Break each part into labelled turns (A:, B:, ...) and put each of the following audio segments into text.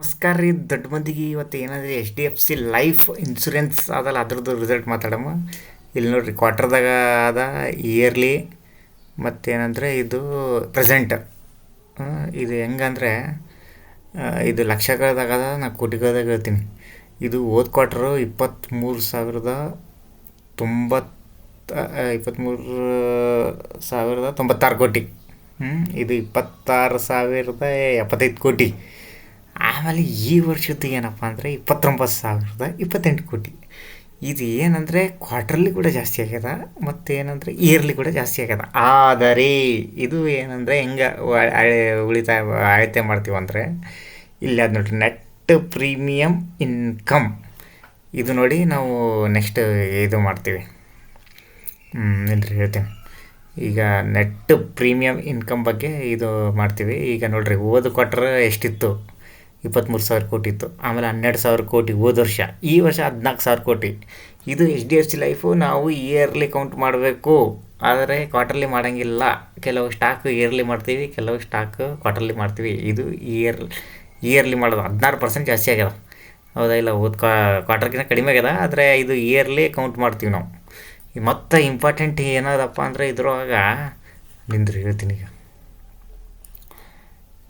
A: ನಮಸ್ಕಾರ ರೀ ದೊಡ್ಡ ಮಂದಿಗೆ ಇವತ್ತು ಏನಂದ್ರೆ H D F C life insurance ಅದಲ್ಲ ಅದ್ರದ್ದು ರಿಸಲ್ಟ್ ಮಾತಾಡಮ್ಮ. ಇಲ್ಲಿ ನೋಡ್ರಿ ಕ್ವಾರ್ಟರ್ದಾಗ ಅದ ಇಯರ್ಲಿ ಮತ್ತೇನಂದರೆ ಇದು ಪ್ರೆಸೆಂಟ್. ಇದು ಹೆಂಗಂದರೆ ಇದು ಲಕ್ಷಗಳದಾಗ ಅದ, ನಾ ಕೋಟಿಗಳದಾಗ ಹೇಳ್ತೀನಿ. ಇದು ಹೋದ ಕ್ವಾರ್ಟರು 23,096 ಕೋಟಿ. ಇದು 26,075 ಕೋಟಿ. ಆಮೇಲೆ ಈ ವರ್ಷದ್ದು ಏನಪ್ಪ ಅಂದರೆ 29,028 ಕೋಟಿ. ಇದು ಏನಂದರೆ ಕ್ವಾರ್ಟರ್ಲಿ ಕೂಡ ಜಾಸ್ತಿ ಆಗ್ಯದ, ಮತ್ತು ಏನಂದರೆ ಇಯರ್ಲಿ ಕೂಡ ಜಾಸ್ತಿ ಆಗ್ಯದ. ಆದರೆ ಇದು ಏನಂದರೆ ಹೆಂಗೆ ಉಳಿತಾಯ ಅಳತೆ ಮಾಡ್ತೀವಿ ಅಂದರೆ ಇಲ್ಲಿ ಅದು ನೋಡಿರಿ, ನೆಟ್ ಪ್ರೀಮಿಯಮ್ ಇನ್ಕಮ್. ಇದು ನೋಡಿ ನಾವು ನೆಕ್ಸ್ಟ್ ಇದು ಮಾಡ್ತೀವಿ. ಇಲ್ರಿ ಹೇಳ್ತೀನಿ. ಈಗ ನೆಟ್ ಪ್ರೀಮಿಯಮ್ ಇನ್ಕಮ್ ಬಗ್ಗೆ ಇದು ಮಾಡ್ತೀವಿ. ಈಗ ನೋಡಿರಿ, ಹೋದ ಕ್ವಾರ್ಟರ್ ಎಷ್ಟಿತ್ತು? 23,000 ಕೋಟಿ ಇತ್ತು. ಆಮೇಲೆ 12,000 ಕೋಟಿ ಹೋದ ವರ್ಷ. ಈ ವರ್ಷ 14,000 ಕೋಟಿ. ಇದು H D F C life ನಾವು ಇಯರ್ಲಿ ಕೌಂಟ್ ಮಾಡಬೇಕು, ಆದರೆ ಕ್ವಾರ್ಟರ್ಲಿ ಮಾಡೋಂಗಿಲ್ಲ. ಕೆಲವು ಸ್ಟಾಕ್ ಇಯರ್ಲಿ ಮಾಡ್ತೀವಿ, ಕೆಲವು ಸ್ಟಾಕ್ ಕ್ವಾರ್ಟರ್ಲಿ ಮಾಡ್ತೀವಿ. ಇದು ಇಯರ್ಲಿ ಮಾಡೋದು 16% ಜಾಸ್ತಿ ಆಗ್ಯದ. ಹೌದಾ ಇಲ್ಲ? ಹೋದ ಕ್ವಾರ್ಟರ್ಗಿಂತ ಕಡಿಮೆ ಆಗ್ಯದ, ಆದರೆ ಇದು ಇಯರ್ಲಿ ಕೌಂಟ್ ಮಾಡ್ತೀವಿ ನಾವು. ಮತ್ತು ಇಂಪಾರ್ಟೆಂಟ್ ಏನದಪ್ಪ ಅಂದರೆ ಇದ್ರೊಳಗ ನಿಂದ್ರಿ ಹೇಳ್ತೀನಿ. ಈಗ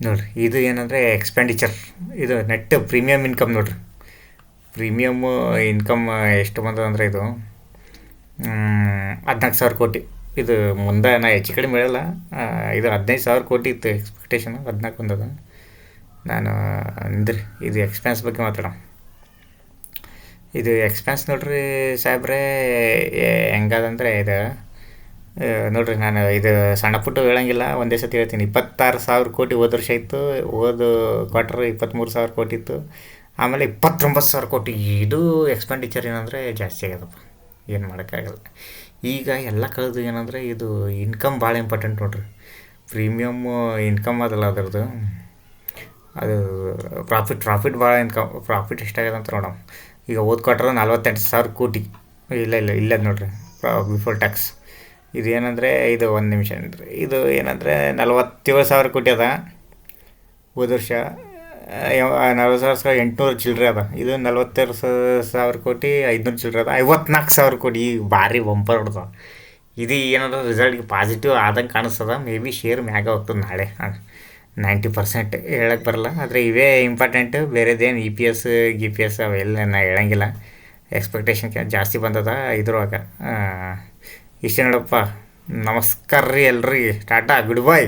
A: ನೋಡಿರಿ, ಇದು ಏನಂದರೆ ಎಕ್ಸ್ಪೆಂಡಿಚರ್. ಇದು ನೆಟ್ ಪ್ರೀಮಿಯಮ್ ಇನ್ಕಮ್. ನೋಡಿರಿ, ಪ್ರೀಮಿಯಮ್ ಇನ್ಕಮ್ ಎಷ್ಟು ಬಂದದಂದರೆ ಇದು 14,000 ಕೋಟಿ. ಇದು ಮುಂದೆ ನಾ ಹೆಚ್ಚು ಕಡಿಮೆ ಹೇಳಲ್ಲ. ಇದು 15,000 ಕೋಟಿ ಇತ್ತು ಎಕ್ಸ್ಪೆಕ್ಟೇಷನು, 14 ಬಂದದ. ನಾನು ನಿಂದ್ರಿ ಇದು ಎಕ್ಸ್ಪೆನ್ಸ್ ಬಗ್ಗೆ ಮಾತಾಡೋಣ. ಇದು ಎಕ್ಸ್ಪೆನ್ಸ್ ನೋಡ್ರಿ ಸಾಹೇಬ್ರೆ, ಹೆಂಗದಂದರೆ ಇದು ನೋಡಿರಿ, ನಾನು ಇದು ಸಣ್ಣ ಪುಟ್ಟು ಹೇಳೋಂಗಿಲ್ಲ, ಒಂದೇ ಸತಿ ಹೇಳ್ತೀನಿ. 26,000 ಕೋಟಿ ಹೋದ ವರ್ಷ ಇತ್ತು. ಹೋದ ಕ್ವಾರ್ಟರ್ 23,000 ಕೋಟಿ ಇತ್ತು. ಆಮೇಲೆ 29,000 ಕೋಟಿ. ಇದು ಎಕ್ಸ್ಪೆಂಡಿಚರ್ ಏನಂದರೆ ಜಾಸ್ತಿ ಆಗ್ಯದಪ್ಪ, ಏನು ಮಾಡೋಕ್ಕಾಗಲ್ಲ. ಈಗ ಎಲ್ಲ ಕಳೆದು ಏನಂದರೆ ಇದು ಇನ್ಕಮ್ ಭಾಳ ಇಂಪಾರ್ಟೆಂಟ್ ನೋಡಿರಿ. ಪ್ರೀಮಿಯಮ್ ಇನ್ಕಮ್ ಅದಲ್ಲ ಅದರದ್ದು, ಅದು ಪ್ರಾಫಿಟ್ ಭಾಳ ಪ್ರಾಫಿಟ್ ಎಷ್ಟಾಗ್ಯದ ಅಂತ ನೋಡೋಣ. ಈಗ ಹೋದ ಕ್ವಾರ್ಟರ್ 48,000 ಕೋಟಿ. ಇಲ್ಲದ ನೋಡಿರಿ, ಬಿಫೋರ್ ಟ್ಯಾಕ್ಸ್. ಇದು ಏನಂದರೆ ಇದು ಒಂದು ನಿಮಿಷ ಅಂದರೆ ಇದು ಏನಂದರೆ 47,000 ಕೋಟಿ ಅದ ಹೋದ ವರ್ಷ. 40,800 ಚಿಲ್ಲರೆ ಅದ. ಇದು 42,000 ಕೋಟಿ 500 ಚಿಲ್ಲರೆ ಅದ. 54,000 ಕೋಟಿ. ಈಗ ಭಾರಿ ಬಂಪರ್ ಹೊಡ್ದ. ಇದು ಏನಾದ್ರು ರಿಸಲ್ಟ್ಗೆ ಪಾಸಿಟಿವ್ ಆದಂಗೆ ಕಾಣಿಸ್ತದ. ಮೇ ಬಿ ಶೇರ್ ಮ್ಯಾಗ ಹೋಗ್ತದೆ ನಾಳೆ. 90% ಹೇಳಕ್ಕೆ ಬರಲ್ಲ, ಆದರೆ ಇವೇ ಇಂಪಾರ್ಟೆಂಟು. ಬೇರೆದೇನು EPS GPS ಅವೆಲ್ಲ ನಾ ಹೇಳಂಗಿಲ್ಲ. ಎಕ್ಸ್ಪೆಕ್ಟೇಷನ್ಗೆ ಜಾಸ್ತಿ ಬಂದದ ಇದ್ರೊಳಗ. ಇಷ್ಟೇ ನೋಡಪ್ಪ. ನಮಸ್ಕಾರ ರೀ ಎಲ್ರಿಗೆ. Tata, good bye.